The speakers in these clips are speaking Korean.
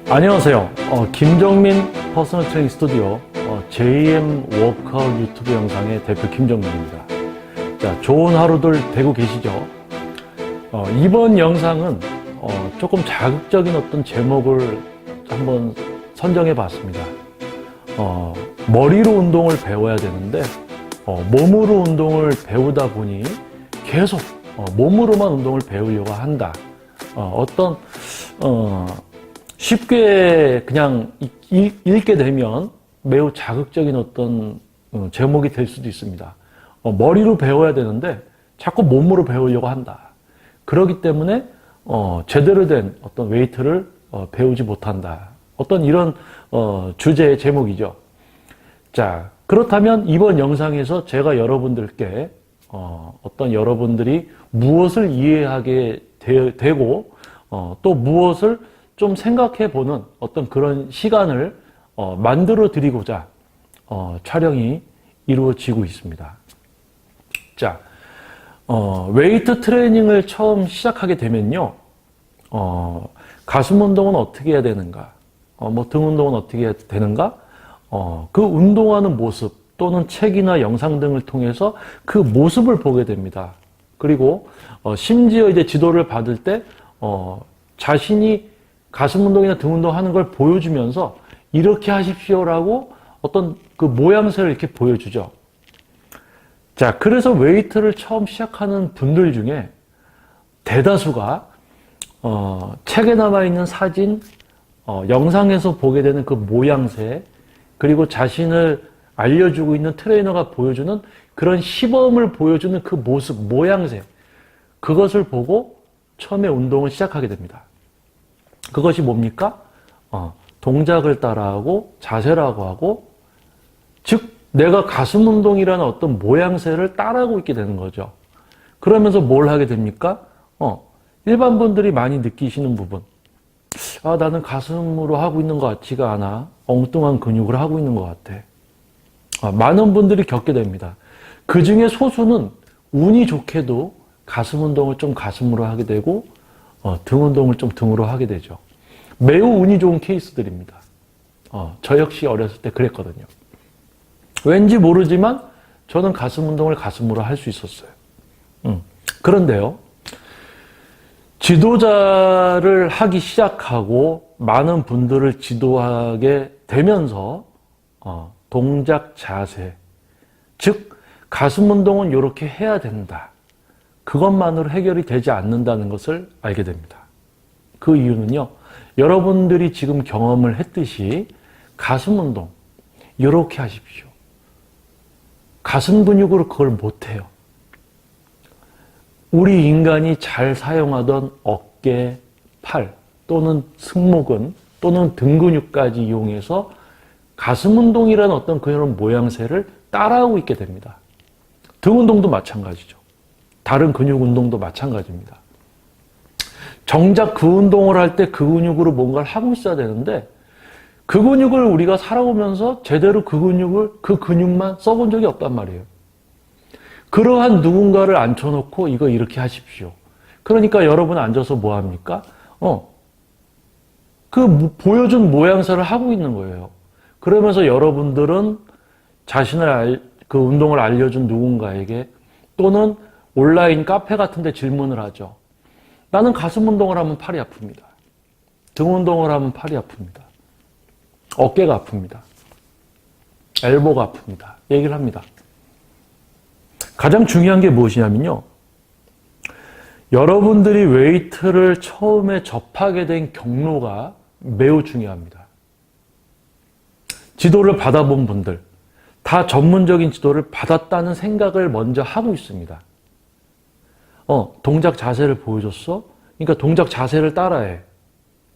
안녕하세요. 김정민 퍼스널 트레이닝 스튜디오 JM 워크아웃 유튜브 영상의 대표 김정민입니다. 자, 좋은 하루들 되고 계시죠? 이번 영상은 조금 자극적인 어떤 제목을 한번 선정해 봤습니다. 머리로 운동을 배워야 되는데 몸으로 운동을 배우다 보니 계속 몸으로만 운동을 배우려고 한다. 쉽게 그냥 읽게 되면 매우 자극적인 어떤 제목이 될 수도 있습니다. 머리로 배워야 되는데 자꾸 몸으로 배우려고 한다. 그렇기 때문에 제대로 된 어떤 웨이트를 배우지 못한다. 어떤 이런 주제의 제목이죠. 자, 그렇다면 이번 영상에서 제가 여러분들께 어떤 여러분들이 무엇을 이해하게 되고 또 무엇을 좀 생각해 보는 어떤 그런 시간을 만들어 드리고자 촬영이 이루어지고 있습니다. 자, 웨이트 트레이닝을 처음 시작하게 되면요, 가슴 운동은 어떻게 해야 되는가, 등 운동은 어떻게 해야 되는가, 그 운동하는 모습 또는 책이나 영상 등을 통해서 그 모습을 보게 됩니다. 그리고 심지어 이제 지도를 받을 때 자신이 가슴 운동이나 등 운동하는 걸 보여주면서 이렇게 하십시오라고 어떤 그 모양새를 이렇게 보여주죠. 자, 그래서 웨이트를 처음 시작하는 분들 중에 대다수가 책에 남아있는 사진, 영상에서 보게 되는 그 모양새, 그리고 자신을 알려주고 있는 트레이너가 보여주는 그런 시범을 보여주는 그 모습, 모양새, 그것을 보고 처음에 운동을 시작하게 됩니다. 그것이 뭡니까? 동작을 따라하고 자세라고 하고, 즉 내가 가슴 운동이라는 어떤 모양새를 따라하고 있게 되는 거죠. 그러면서 뭘 하게 됩니까? 일반 분들이 많이 느끼시는 부분, 나는 가슴으로 하고 있는 것 같지가 않아. 엉뚱한 근육을 하고 있는 것 같아. 많은 분들이 겪게 됩니다. 그 중에 소수는 운이 좋게도 가슴 운동을 좀 가슴으로 하게 되고 등 운동을 좀 등으로 하게 되죠. 매우 운이 좋은 케이스들입니다. 저 역시 어렸을 때 그랬거든요. 왠지 모르지만 저는 가슴 운동을 가슴으로 할 수 있었어요. 그런데요, 지도자를 하기 시작하고 많은 분들을 지도하게 되면서 동작 자세, 즉 가슴 운동은 이렇게 해야 된다. 그것만으로 해결이 되지 않는다는 것을 알게 됩니다. 그 이유는요, 여러분들이 지금 경험을 했듯이 가슴 운동 이렇게 하십시오. 가슴 근육으로 그걸 못해요. 우리 인간이 잘 사용하던 어깨, 팔 또는 승모근 또는 등 근육까지 이용해서 가슴 운동이라는 어떤 그런 모양새를 따라하고 있게 됩니다. 등 운동도 마찬가지죠. 다른 근육 운동도 마찬가지입니다. 정작 그 운동을 할 때 그 근육으로 뭔가를 하고 있어야 되는데 그 근육을 우리가 살아오면서 제대로 그 근육만 써본 적이 없단 말이에요. 그러한 누군가를 앉혀놓고 이거 이렇게 하십시오. 그러니까 여러분 앉아서 뭐 합니까? 그 보여준 모양새를 하고 있는 거예요. 그러면서 여러분들은 그 운동을 알려준 누군가에게 또는 온라인 카페 같은 데 질문을 하죠. 나는 가슴 운동을 하면 팔이 아픕니다. 등 운동을 하면 팔이 아픕니다. 어깨가 아픕니다. 엘보가 아픕니다. 얘기를 합니다. 가장 중요한 게 무엇이냐면요, 여러분들이 웨이트를 처음에 접하게 된 경로가 매우 중요합니다. 지도를 받아본 분들, 다 전문적인 지도를 받았다는 생각을 먼저 하고 있습니다. 동작 자세를 보여줬어? 그러니까 동작 자세를 따라해.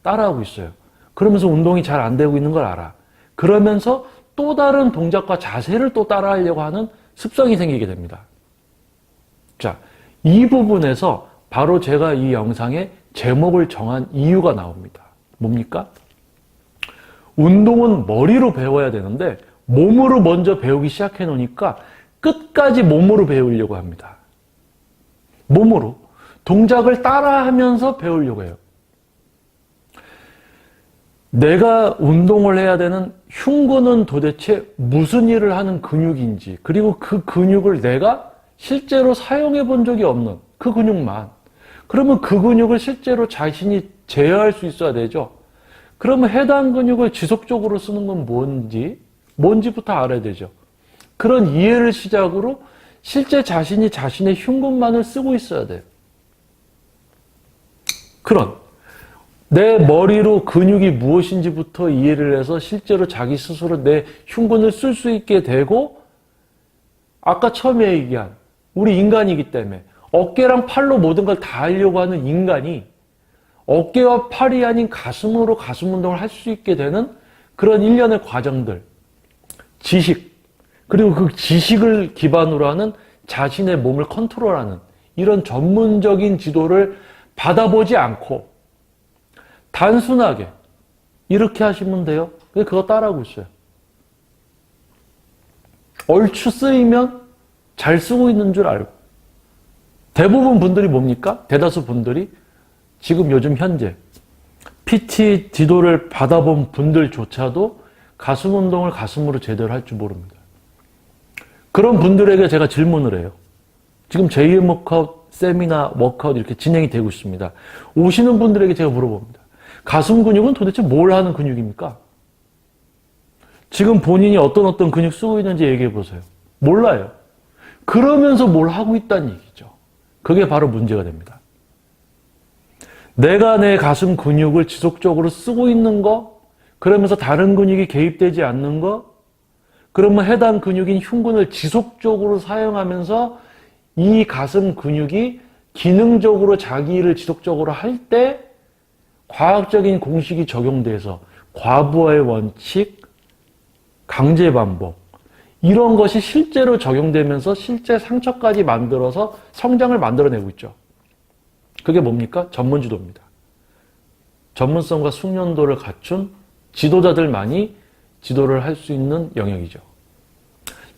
따라하고 있어요. 그러면서 운동이 잘 안 되고 있는 걸 알아. 그러면서 또 다른 동작과 자세를 또 따라하려고 하는 습성이 생기게 됩니다. 자, 이 부분에서 바로 제가 이 영상에 제목을 정한 이유가 나옵니다. 뭡니까? 운동은 머리로 배워야 되는데 몸으로 먼저 배우기 시작해 놓으니까 끝까지 몸으로 배우려고 합니다. 몸으로. 동작을 따라하면서 배우려고 해요. 내가 운동을 해야 되는 흉근은 도대체 무슨 일을 하는 근육인지, 그리고 그 근육을 내가 실제로 사용해 본 적이 없는 그 근육만. 그러면 그 근육을 실제로 자신이 제어할 수 있어야 되죠. 그러면 해당 근육을 지속적으로 쓰는 건 뭔지부터 알아야 되죠. 그런 이해를 시작으로 실제 자신이 자신의 흉근만을 쓰고 있어야 돼요. 그런 내 머리로 근육이 무엇인지부터 이해를 해서 실제로 자기 스스로 내 흉근을 쓸 수 있게 되고, 아까 처음에 얘기한 우리 인간이기 때문에 어깨랑 팔로 모든 걸 다 하려고 하는 인간이 어깨와 팔이 아닌 가슴으로 가슴 운동을 할 수 있게 되는 그런 일련의 과정들, 지식, 그리고 그 지식을 기반으로 하는 자신의 몸을 컨트롤하는 이런 전문적인 지도를 받아보지 않고 단순하게 이렇게 하시면 돼요. 그거 따라하고 있어요. 얼추 쓰이면 잘 쓰고 있는 줄 알고. 대부분 분들이 뭡니까? 대다수 분들이 지금 요즘 현재 PT 지도를 받아본 분들조차도 가슴 운동을 가슴으로 제대로 할 줄 모릅니다. 그런 분들에게 제가 질문을 해요. 지금 제2의 워크아웃, 세미나, 워크아웃 이렇게 진행이 되고 있습니다. 오시는 분들에게 제가 물어봅니다. 가슴 근육은 도대체 뭘 하는 근육입니까? 지금 본인이 어떤 근육 쓰고 있는지 얘기해 보세요. 몰라요. 그러면서 뭘 하고 있다는 얘기죠. 그게 바로 문제가 됩니다. 내가 내 가슴 근육을 지속적으로 쓰고 있는 거, 그러면서 다른 근육이 개입되지 않는 거, 그러면 해당 근육인 흉근을 지속적으로 사용하면서 이 가슴 근육이 기능적으로 자기 일을 지속적으로 할 때 과학적인 공식이 적용돼서 과부하의 원칙, 강제 반복, 이런 것이 실제로 적용되면서 실제 상처까지 만들어서 성장을 만들어내고 있죠. 그게 뭡니까? 전문지도입니다. 전문성과 숙련도를 갖춘 지도자들만이 지도를 할 수 있는 영역이죠.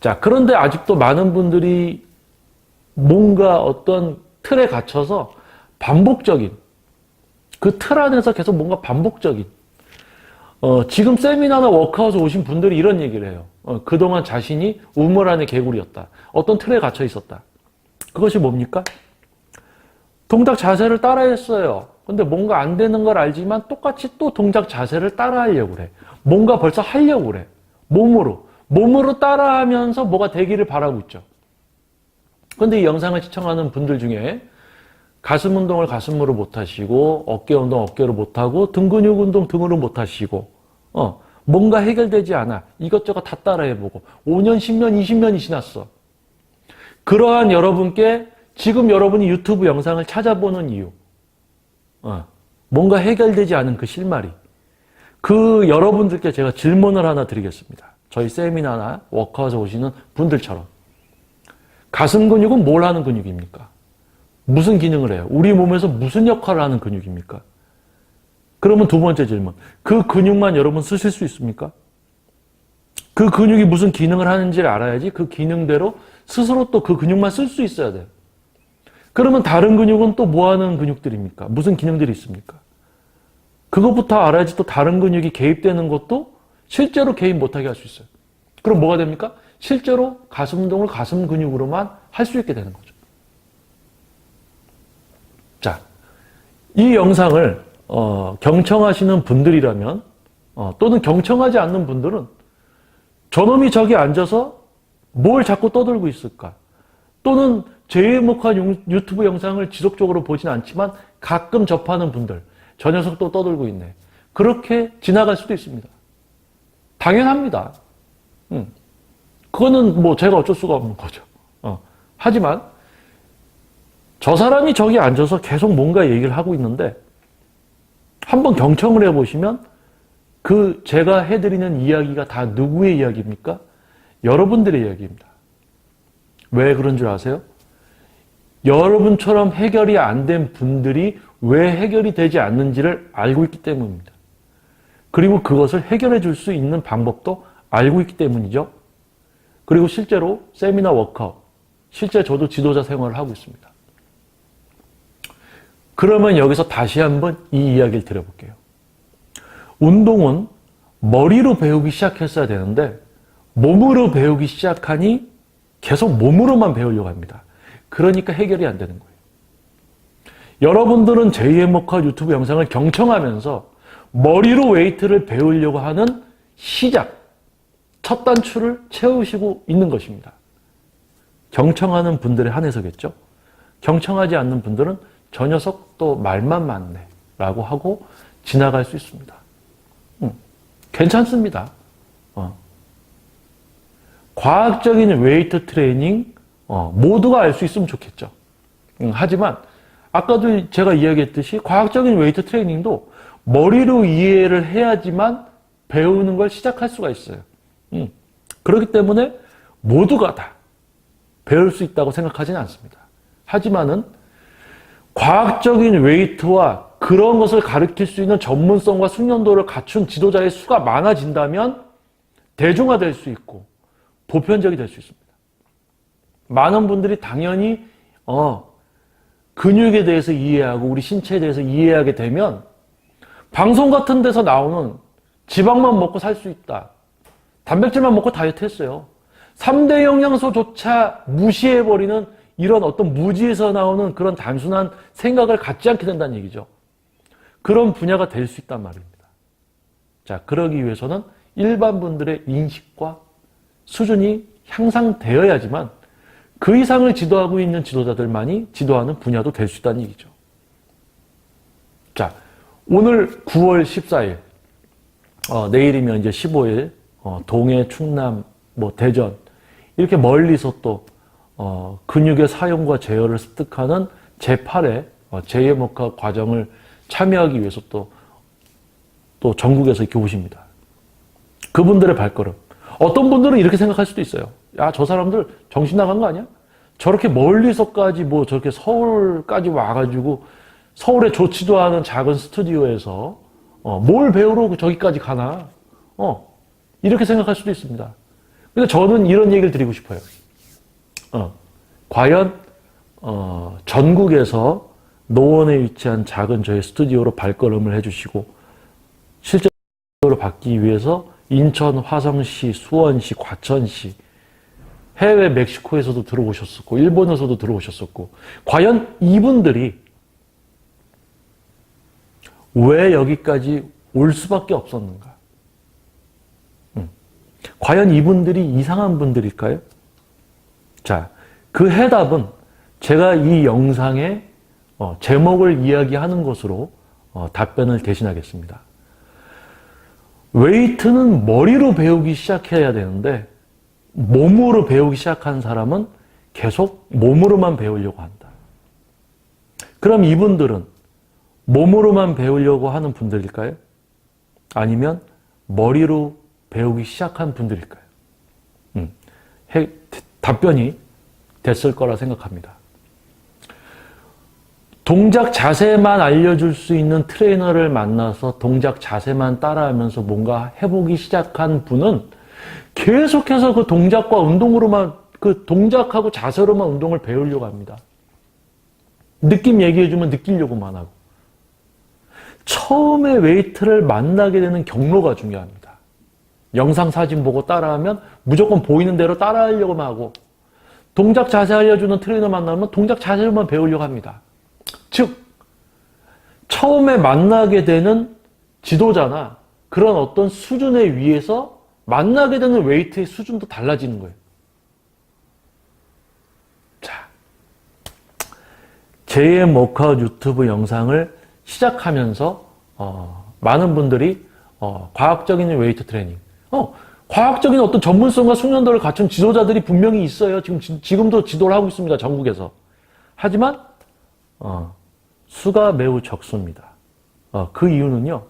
자, 그런데 아직도 많은 분들이 뭔가 어떤 틀에 갇혀서 반복적인, 그 틀 안에서 계속 뭔가 반복적인, 지금 세미나나 워크아웃에 오신 분들이 이런 얘기를 해요. 그동안 자신이 우물 안의 개구리였다. 어떤 틀에 갇혀 있었다. 그것이 뭡니까? 동작 자세를 따라했어요. 근데 뭔가 안 되는 걸 알지만 똑같이 또 동작 자세를 따라하려고 그래. 뭔가 벌써 하려고 그래. 몸으로 따라하면서 뭐가 되기를 바라고 있죠. 근데 이 영상을 시청하는 분들 중에 가슴 운동을 가슴으로 못하시고, 어깨 운동 어깨로 못하고, 등 근육 운동 등으로 못하시고, 뭔가 해결되지 않아. 이것저것 다 따라해보고 5년, 10년, 20년이 지났어. 그러한 여러분께 지금 여러분이 유튜브 영상을 찾아보는 이유, 뭔가 해결되지 않은 그 실마리, 그 여러분들께 제가 질문을 하나 드리겠습니다. 저희 세미나나 워크아웃에 오시는 분들처럼 가슴 근육은 뭘 하는 근육입니까? 무슨 기능을 해요? 우리 몸에서 무슨 역할을 하는 근육입니까? 그러면 두 번째 질문, 그 근육만 여러분 쓰실 수 있습니까? 그 근육이 무슨 기능을 하는지를 알아야지 그 기능대로 스스로 또 그 근육만 쓸 수 있어야 돼요. 그러면 다른 근육은 또 뭐 하는 근육들입니까? 무슨 기능들이 있습니까? 그것부터 알아야지 또 다른 근육이 개입되는 것도 실제로 개입 못하게 할 수 있어요. 그럼 뭐가 됩니까? 실제로 가슴 운동을 가슴 근육으로만 할 수 있게 되는 거죠. 자, 이 영상을 경청하시는 분들이라면, 또는 경청하지 않는 분들은 저놈이 저기 앉아서 뭘 자꾸 떠들고 있을까? 또는 제2목한 유튜브 영상을 지속적으로 보진 않지만 가끔 접하는 분들, 저 녀석 또 떠들고 있네. 그렇게 지나갈 수도 있습니다. 당연합니다. 그거는 뭐 제가 어쩔 수가 없는 거죠. 하지만 저 사람이 저기 앉아서 계속 뭔가 얘기를 하고 있는데 한번 경청을 해보시면 그 제가 해드리는 이야기가 다 누구의 이야기입니까? 여러분들의 이야기입니다. 왜 그런 줄 아세요? 여러분처럼 해결이 안 된 분들이 왜 해결이 되지 않는지를 알고 있기 때문입니다. 그리고 그것을 해결해 줄 수 있는 방법도 알고 있기 때문이죠. 그리고 실제로 세미나 워크아웃, 실제 저도 지도자 생활을 하고 있습니다. 그러면 여기서 다시 한번 이 이야기를 드려볼게요. 운동은 머리로 배우기 시작했어야 되는데 몸으로 배우기 시작하니 계속 몸으로만 배우려고 합니다. 그러니까 해결이 안 되는 거예요. 여러분들은 제2의 목화 유튜브 영상을 경청하면서 머리로 웨이트를 배우려고 하는 시작, 첫 단추를 채우시고 있는 것입니다. 경청하는 분들에 한해서겠죠. 경청하지 않는 분들은 저 녀석 또 말만 많네 라고 하고 지나갈 수 있습니다. 괜찮습니다. 과학적인 웨이트 트레이닝 모두가 알 수 있으면 좋겠죠. 하지만 아까도 제가 이야기했듯이 과학적인 웨이트 트레이닝도 머리로 이해를 해야지만 배우는 걸 시작할 수가 있어요. 그렇기 때문에 모두가 다 배울 수 있다고 생각하지는 않습니다. 하지만은 과학적인 웨이트와 그런 것을 가르칠 수 있는 전문성과 숙련도를 갖춘 지도자의 수가 많아진다면 대중화될 수 있고 보편적이 될 수 있습니다. 많은 분들이 당연히 근육에 대해서 이해하고 우리 신체에 대해서 이해하게 되면 방송 같은 데서 나오는 지방만 먹고 살 수 있다. 단백질만 먹고 다이어트 했어요. 3대 영양소조차 무시해버리는 이런 어떤 무지에서 나오는 그런 단순한 생각을 갖지 않게 된다는 얘기죠. 그런 분야가 될 수 있단 말입니다. 자, 그러기 위해서는 일반 분들의 인식과 수준이 향상되어야지만 그 이상을 지도하고 있는 지도자들만이 지도하는 분야도 될 수 있다는 얘기죠. 자, 오늘 9월 14일, 내일이면 이제 15일, 동해, 충남, 대전, 이렇게 멀리서 또, 근육의 사용과 제어를 습득하는 제8회 제2의 목화 과정을 참여하기 위해서 또 전국에서 이렇게 오십니다. 그분들의 발걸음. 어떤 분들은 이렇게 생각할 수도 있어요. 야, 저 사람들 정신 나간 거 아니야? 저렇게 멀리서까지 저렇게 서울까지 와가지고 서울에 좋지도 않은 작은 스튜디오에서 뭘 배우러 저기까지 가나? 이렇게 생각할 수도 있습니다. 근데 저는 이런 얘기를 드리고 싶어요. 과연 전국에서 노원에 위치한 작은 저희 스튜디오로 발걸음을 해주시고 실제로 받기 위해서 인천, 화성시, 수원시, 과천시, 해외 멕시코에서도 들어오셨었고 일본에서도 들어오셨었고 과연 이분들이 왜 여기까지 올 수밖에 없었는가? 과연 이분들이 이상한 분들일까요? 자, 그 해답은 제가 이 영상의 제목을 이야기하는 것으로 답변을 대신하겠습니다. 웨이트는 머리로 배우기 시작해야 되는데 몸으로 배우기 시작한 사람은 계속 몸으로만 배우려고 한다. 그럼 이분들은 몸으로만 배우려고 하는 분들일까요? 아니면 머리로 배우기 시작한 분들일까요? 답변이 됐을 거라 생각합니다. 동작 자세만 알려줄 수 있는 트레이너를 만나서 동작 자세만 따라하면서 뭔가 해보기 시작한 분은 계속해서 그 동작과 운동으로만, 그 동작하고 자세로만 운동을 배우려고 합니다. 느낌 얘기해주면 느끼려고만 하고. 처음에 웨이트를 만나게 되는 경로가 중요합니다. 영상 사진 보고 따라하면 무조건 보이는 대로 따라하려고만 하고, 동작 자세 알려주는 트레이너 만나면 동작 자세로만 배우려고 합니다. 즉, 처음에 만나게 되는 지도자나 그런 어떤 수준에 의해서 만나게 되는 웨이트의 수준도 달라지는 거예요. 자, 제2의 목화 유튜브 영상을 시작하면서 많은 분들이 과학적인 웨이트 트레이닝, 과학적인 어떤 전문성과 숙련도를 갖춘 지도자들이 분명히 있어요. 지금도 지도를 하고 있습니다. 전국에서. 하지만 수가 매우 적습니다. 그 이유는요.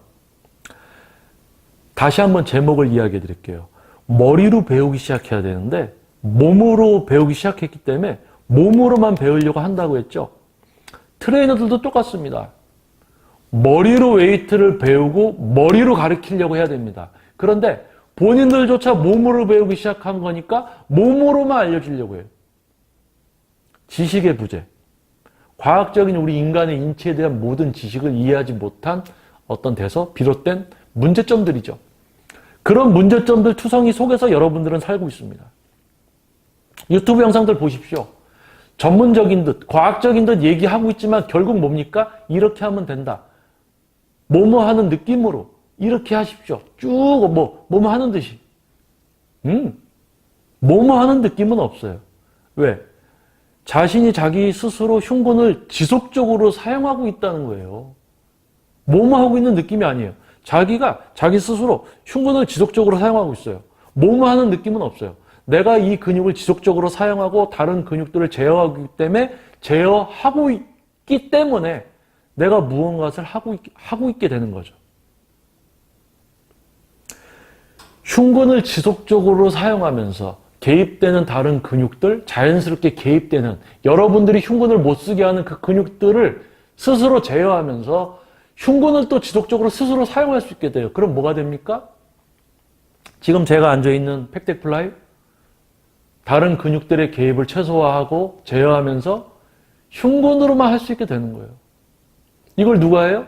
다시 한번 제목을 이야기해 드릴게요. 머리로 배우기 시작해야 되는데 몸으로 배우기 시작했기 때문에 몸으로만 배우려고 한다고 했죠. 트레이너들도 똑같습니다. 머리로 웨이트를 배우고 머리로 가르치려고 해야 됩니다. 그런데 본인들조차 몸으로 배우기 시작한 거니까 몸으로만 알려주려고 해요. 지식의 부재. 과학적인 우리 인간의 인체에 대한 모든 지식을 이해하지 못한 어떤 데서 비롯된 문제점들이죠. 그런 문제점들 투성이 속에서 여러분들은 살고 있습니다. 유튜브 영상들 보십시오. 전문적인 듯, 과학적인 듯 얘기하고 있지만 결국 뭡니까? 이렇게 하면 된다. 뭐뭐 하는 느낌으로 이렇게 하십시오. 쭉 뭐뭐 하는 듯이. 뭐뭐 하는 느낌은 없어요. 왜? 자신이 자기 스스로 흉군을 지속적으로 사용하고 있다는 거예요. 뭐뭐 하고 있는 느낌이 아니에요. 자기가 자기 스스로 흉군을 지속적으로 사용하고 있어요. 뭐뭐 하는 느낌은 없어요. 내가 이 근육을 지속적으로 사용하고 다른 근육들을 제어하기 때문에 제어하고 있기 때문에 내가 무언가를 하고 있게 되는 거죠. 흉근을 지속적으로 사용하면서 개입되는 다른 근육들, 자연스럽게 개입되는 여러분들이 흉근을 못 쓰게 하는 그 근육들을 스스로 제어하면서 흉근을 또 지속적으로 스스로 사용할 수 있게 돼요. 그럼 뭐가 됩니까? 지금 제가 앉아있는 팩덱플라이 다른 근육들의 개입을 최소화하고 제어하면서 흉근으로만 할 수 있게 되는 거예요. 이걸 누가 해요?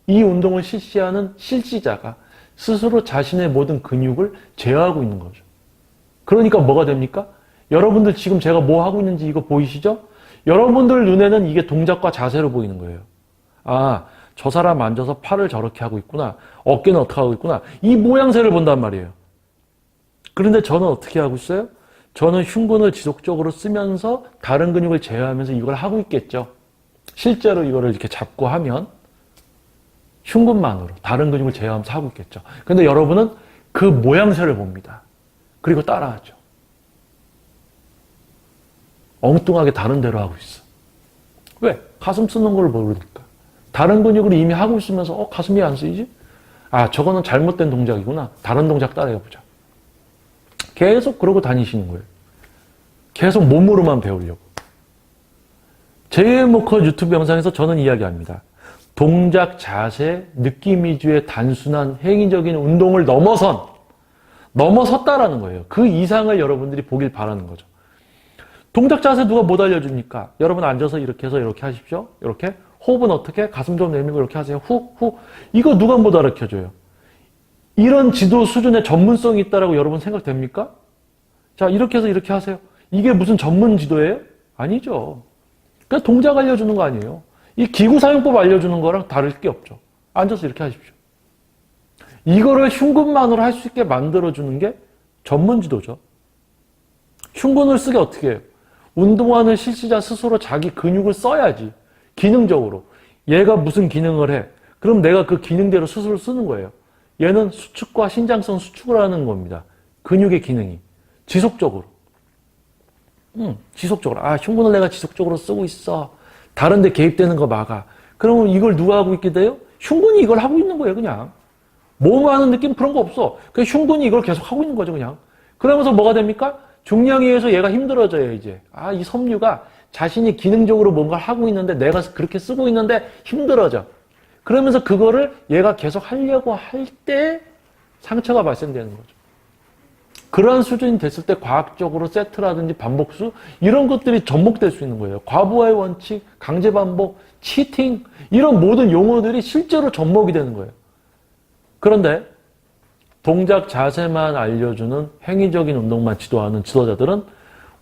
이 운동을 실시하는 실시자가 스스로 자신의 모든 근육을 제어하고 있는 거죠. 그러니까 뭐가 됩니까? 여러분들 지금 제가 뭐 하고 있는지 이거 보이시죠? 여러분들 눈에는 이게 동작과 자세로 보이는 거예요. 아, 저 사람 앉아서 팔을 저렇게 하고 있구나. 어깨는 어떻게 하고 있구나. 이 모양새를 본단 말이에요. 그런데 저는 어떻게 하고 있어요? 저는 흉근을 지속적으로 쓰면서 다른 근육을 제어하면서 이걸 하고 있겠죠. 실제로 이거를 이렇게 잡고 하면 흉근만으로 다른 근육을 제어하면서 하고 있겠죠. 근데 여러분은 그 모양새를 봅니다. 그리고 따라하죠. 엉뚱하게 다른 대로 하고 있어. 왜? 가슴 쓰는 걸 모르니까. 다른 근육을 이미 하고 있으면서 가슴이 안 쓰이지? 아, 저거는 잘못된 동작이구나. 다른 동작 따라해보자. 계속 그러고 다니시는 거예요. 계속 몸으로만 배우려고. 제이모커 유튜브 영상에서 저는 이야기합니다. 동작, 자세, 느낌 위주의 단순한 행위적인 운동을 넘어섰다라는 거예요. 그 이상을 여러분들이 보길 바라는 거죠. 동작, 자세 누가 못 알려줍니까? 여러분 앉아서 이렇게 해서 이렇게 하십시오. 이렇게. 호흡은 어떻게? 가슴 좀 내밀고 이렇게 하세요. 후. 이거 누가 못 알려줘요? 이런 지도 수준의 전문성이 있다라고 여러분 생각됩니까? 자, 이렇게 해서 이렇게 하세요. 이게 무슨 전문 지도예요? 아니죠. 그냥 동작 알려주는 거 아니에요. 이 기구 사용법 알려주는 거랑 다를 게 없죠. 앉아서 이렇게 하십시오. 이거를 흉근만으로 할 수 있게 만들어주는 게 전문 지도죠. 흉근을 쓰게 어떻게 해요? 운동하는 실시자 스스로 자기 근육을 써야지. 기능적으로. 얘가 무슨 기능을 해? 그럼 내가 그 기능대로 스스로 쓰는 거예요. 얘는 수축과 신장성 수축을 하는 겁니다. 근육의 기능이. 지속적으로. 지속적으로. 아, 흉근을 내가 지속적으로 쓰고 있어. 다른 데 개입되는 거 막아. 그러면 이걸 누가 하고 있게 돼요? 흉근이 이걸 하고 있는 거예요, 그냥. 몸 하는 느낌 그런 거 없어. 그냥 흉근이 이걸 계속 하고 있는 거죠, 그냥. 그러면서 뭐가 됩니까? 중량에 의해서 얘가 힘들어져요, 이제. 아, 이 섬유가 자신이 기능적으로 뭔가를 하고 있는데 내가 그렇게 쓰고 있는데 힘들어져. 그러면서 그거를 얘가 계속 하려고 할 때 상처가 발생되는 거죠. 그러한 수준이 됐을 때 과학적으로 세트라든지 반복수 이런 것들이 접목될 수 있는 거예요. 과부하의 원칙, 강제 반복, 치팅 이런 모든 용어들이 실제로 접목이 되는 거예요. 그런데 동작 자세만 알려주는 행위적인 운동만 지도하는 지도자들은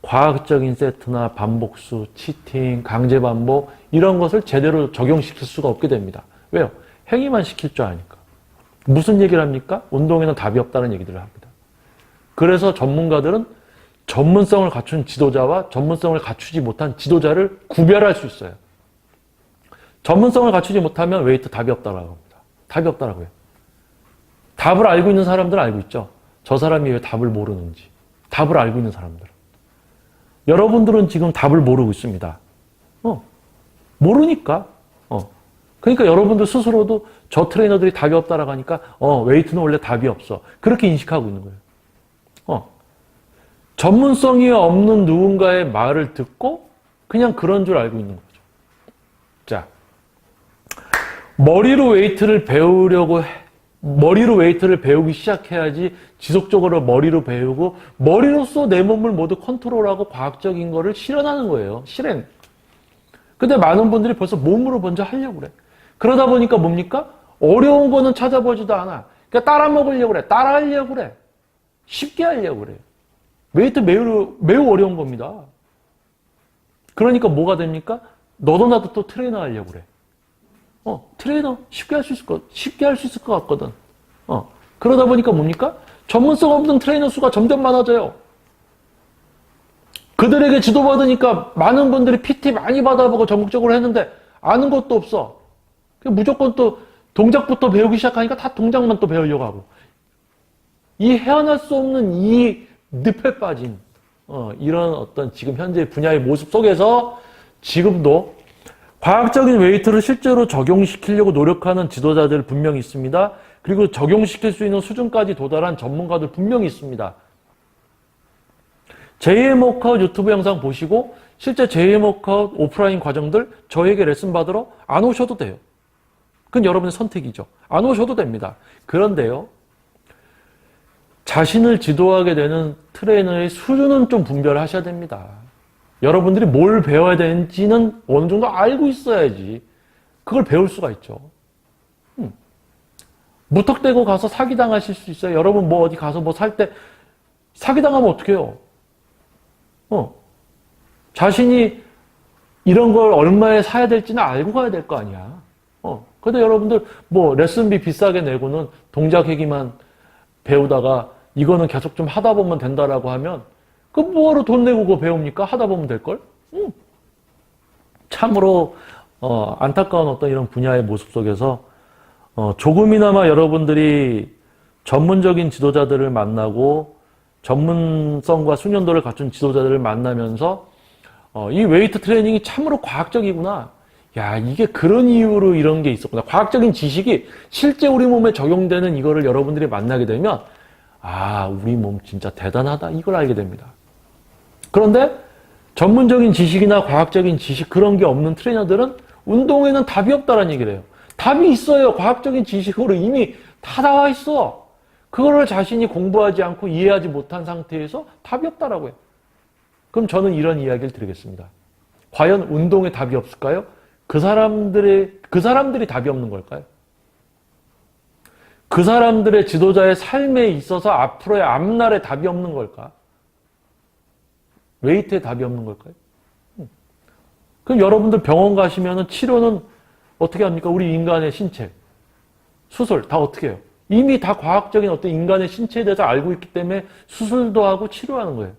과학적인 세트나 반복수, 치팅, 강제 반복 이런 것을 제대로 적용시킬 수가 없게 됩니다. 왜요? 행위만 시킬 줄 아니까. 무슨 얘기를 합니까? 운동에는 답이 없다는 얘기들을 합니다. 그래서 전문가들은 전문성을 갖춘 지도자와 전문성을 갖추지 못한 지도자를 구별할 수 있어요. 전문성을 갖추지 못하면 웨이트 답이 없다라고 합니다. 답이 없다라고요. 답을 알고 있는 사람들은 알고 있죠. 저 사람이 왜 답을 모르는지. 답을 알고 있는 사람들은. 여러분들은 지금 답을 모르고 있습니다. 모르니까. 그러니까 여러분들 스스로도 저 트레이너들이 답이 없다라고 하니까 웨이트는 원래 답이 없어. 그렇게 인식하고 있는 거예요. 전문성이 없는 누군가의 말을 듣고 그냥 그런 줄 알고 있는 거죠. 자, 머리로 웨이트를 배우기 시작해야지 지속적으로 머리로 배우고 머리로써 내 몸을 모두 컨트롤하고 과학적인 거를 실현하는 거예요. 실행. 근데 많은 분들이 벌써 몸으로 먼저 하려고 그래. 그러다 보니까 뭡니까? 어려운 거는 찾아보지도 않아. 그러니까 따라 먹으려고 그래. 따라 하려고 그래. 쉽게 하려고 그래. 웨이트 매우 어려운 겁니다. 그러니까 뭐가 됩니까? 너도 나도 또 트레이너 하려고 그래. 트레이너 쉽게 할 수 있을 것 같거든. 그러다 보니까 뭡니까? 전문성 없는 트레이너 수가 점점 많아져요. 그들에게 지도받으니까 많은 분들이 PT 많이 받아보고 전국적으로 했는데 아는 것도 없어. 무조건 또 동작부터 배우기 시작하니까 다 동작만 또 배우려고 하고. 이 헤어날 수 없는 이 늪에 빠진 이런 어떤 지금 현재 분야의 모습 속에서 지금도 과학적인 웨이트를 실제로 적용시키려고 노력하는 지도자들 분명히 있습니다. 그리고 적용시킬 수 있는 수준까지 도달한 전문가들 분명히 있습니다. 제2의 워크아웃 유튜브 영상 보시고 실제 제2의 워크아웃 오프라인 과정들 저에게 레슨 받으러 안 오셔도 돼요. 그건 여러분의 선택이죠. 안 오셔도 됩니다. 그런데요. 자신을 지도하게 되는 트레이너의 수준은 좀 분별하셔야 됩니다. 여러분들이 뭘 배워야 되는지는 어느 정도 알고 있어야지 그걸 배울 수가 있죠. 무턱대고 가서 사기당하실 수 있어요. 여러분 뭐 어디 가서 뭐 살 때 사기당하면 어떡해요? 자신이 이런 걸 얼마에 사야 될지는 알고 가야 될 거 아니야. 근데 여러분들 뭐 레슨비 비싸게 내고는 동작 회기만 배우다가 이거는 계속 좀 하다 보면 된다라고 하면 그 뭐하러 돈 내고 그거 배웁니까? 하다 보면 될걸? 참으로 안타까운 어떤 이런 분야의 모습 속에서 조금이나마 여러분들이 전문적인 지도자들을 만나고 전문성과 숙련도를 갖춘 지도자들을 만나면서 이 웨이트 트레이닝이 참으로 과학적이구나. 야, 이게 그런 이유로 이런 게 있었구나. 과학적인 지식이 실제 우리 몸에 적용되는 이거를 여러분들이 만나게 되면 아, 우리 몸 진짜 대단하다. 이걸 알게 됩니다. 그런데 전문적인 지식이나 과학적인 지식 그런 게 없는 트레이너들은 운동에는 답이 없다는 얘기를 해요. 답이 있어요. 과학적인 지식으로 이미 다 나와 있어. 그거를 자신이 공부하지 않고 이해하지 못한 상태에서 답이 없다라고 해요. 그럼 저는 이런 이야기를 드리겠습니다. 과연 운동에 답이 없을까요? 그 사람들이 답이 없는 걸까요? 그 사람들의 지도자의 삶에 있어서 앞으로의 앞날에 답이 없는 걸까? 웨이트에 답이 없는 걸까요? 그럼 여러분들 병원 가시면 치료는 어떻게 합니까? 우리 인간의 신체, 수술 다 어떻게 해요? 이미 다 과학적인 어떤 인간의 신체에 대해서 알고 있기 때문에 수술도 하고 치료하는 거예요.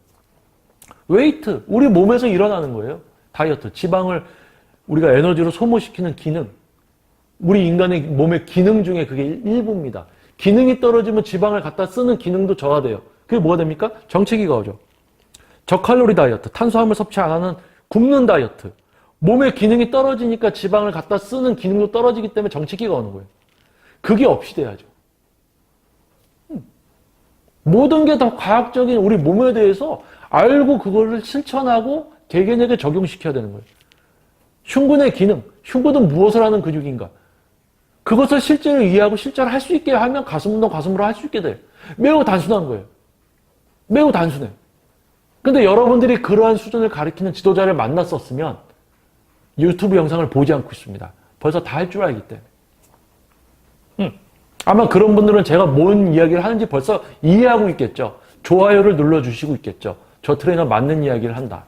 웨이트, 우리 몸에서 일어나는 거예요. 다이어트, 지방을 우리가 에너지로 소모시키는 기능. 우리 인간의 몸의 기능 중에 그게 일부입니다. 기능이 떨어지면 지방을 갖다 쓰는 기능도 저하돼요. 그게 뭐가 됩니까? 정체기가 오죠. 저칼로리 다이어트, 탄수화물 섭취 안 하는 굶는 다이어트. 몸의 기능이 떨어지니까 지방을 갖다 쓰는 기능도 떨어지기 때문에 정체기가 오는 거예요. 그게 없이 돼야죠. 모든 게 다 과학적인 우리 몸에 대해서 알고 그거를 실천하고 개개인에게 적용시켜야 되는 거예요. 흉근의 기능, 흉근은 무엇을 하는 근육인가? 그것을 실제로 이해하고 실제로 할 수 있게 하면 가슴 운동 가슴으로 할 수 있게 돼요. 매우 단순한 거예요. 매우 단순해요. 근데 여러분들이 그러한 수준을 가리키는 지도자를 만났었으면 유튜브 영상을 보지 않고 있습니다. 벌써 다 할 줄 알기 때문에. 아마 그런 분들은 제가 뭔 이야기를 하는지 벌써 이해하고 있겠죠. 좋아요를 눌러주시고 있겠죠. 저 트레이너 맞는 이야기를 한다.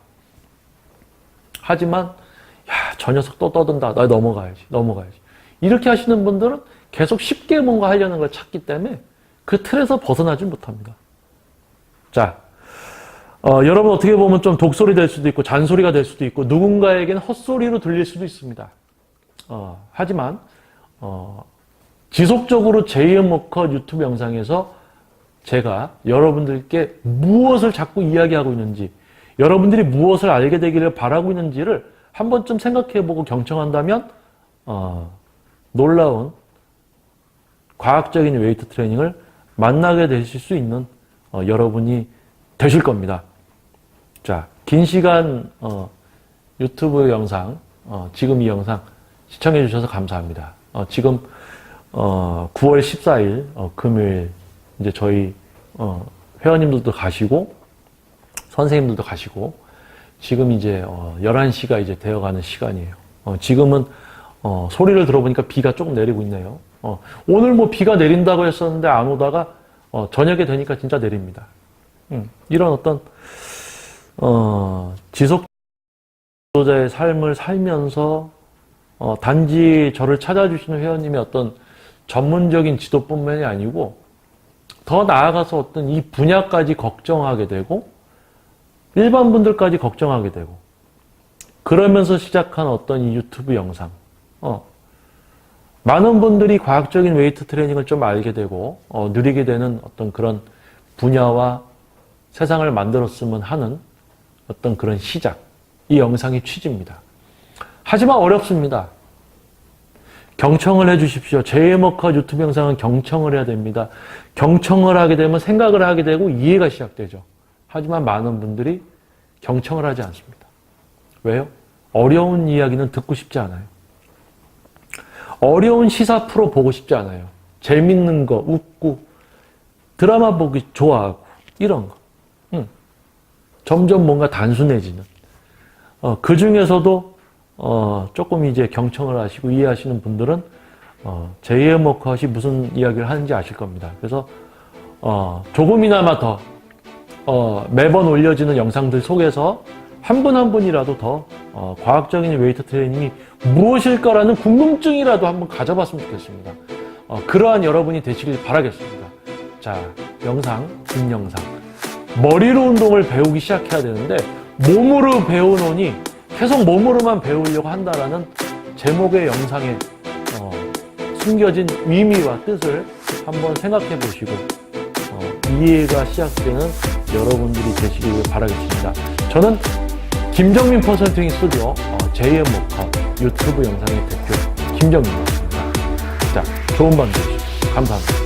하지만 야, 저 녀석 또 떠든다. 나 넘어가야지. 이렇게 하시는 분들은 계속 쉽게 뭔가 하려는 걸 찾기 때문에 그 틀에서 벗어나지 못합니다. 자, 여러분 어떻게 보면 좀 독소리 될 수도 있고 잔소리가 될 수도 있고 누군가에게는 헛소리로 들릴 수도 있습니다. 하지만 지속적으로 제2의 워크아웃 유튜브 영상에서 제가 여러분들께 무엇을 자꾸 이야기하고 있는지 여러분들이 무엇을 알게 되기를 바라고 있는지를 한 번쯤 생각해보고 경청한다면 놀라운 과학적인 웨이트 트레이닝을 만나게 되실 수 있는 여러분이 되실 겁니다. 자, 긴 시간 유튜브 영상, 지금 이 영상 시청해 주셔서 감사합니다. 지금 9월 14일 금요일 이제 저희 회원님들도 가시고 선생님들도 가시고 지금 이제 11시가 이제 되어가는 시간이에요. 지금은 소리를 들어보니까 비가 조금 내리고 있네요. 오늘 뭐 비가 내린다고 했었는데 안 오다가 저녁에 되니까 진짜 내립니다. 이런 어떤 지속자의 삶을 살면서 단지 저를 찾아주시는 회원님의 어떤 전문적인 지도뿐만이 아니고 더 나아가서 어떤 이 분야까지 걱정하게 되고 일반 분들까지 걱정하게 되고 그러면서 시작한 어떤 이 유튜브 영상 많은 분들이 과학적인 웨이트 트레이닝을 좀 알게 되고 누리게 되는 어떤 그런 분야와 세상을 만들었으면 하는 어떤 그런 시작, 이 영상의 취지입니다. 하지만 어렵습니다. 경청을 해주십시오. 제이모카 유튜브 영상은 경청을 해야 됩니다. 경청을 하게 되면 생각을 하게 되고 이해가 시작되죠. 하지만 많은 분들이 경청을 하지 않습니다. 왜요? 어려운 이야기는 듣고 싶지 않아요. 어려운 시사 프로 보고 싶지 않아요. 재밌는 거, 웃고, 드라마 보기 좋아하고, 이런 거. 점점 뭔가 단순해지는. 그 중에서도, 조금 이제 경청을 하시고 이해하시는 분들은, 제2의 워크아웃이 무슨 이야기를 하는지 아실 겁니다. 그래서, 조금이나마 더, 매번 올려지는 영상들 속에서 한 분 한 분이라도 더 과학적인 웨이트 트레이닝이 무엇일까라는 궁금증이라도 한번 가져봤으면 좋겠습니다. 그러한 여러분이 되시길 바라겠습니다. 자, 긴 영상. 머리로 운동을 배우기 시작해야 되는데 몸으로 배우노니 계속 몸으로만 배우려고 한다라는 제목의 영상에 숨겨진 의미와 뜻을 한번 생각해 보시고 이해가 시작되는 여러분들이 되시길 바라겠습니다. 저는 김정민 컨설팅 스튜디오 제2의 워크아웃 유튜브 영상의 대표 김정민이었습니다. 자, 좋은 밤 되십시오. 감사합니다.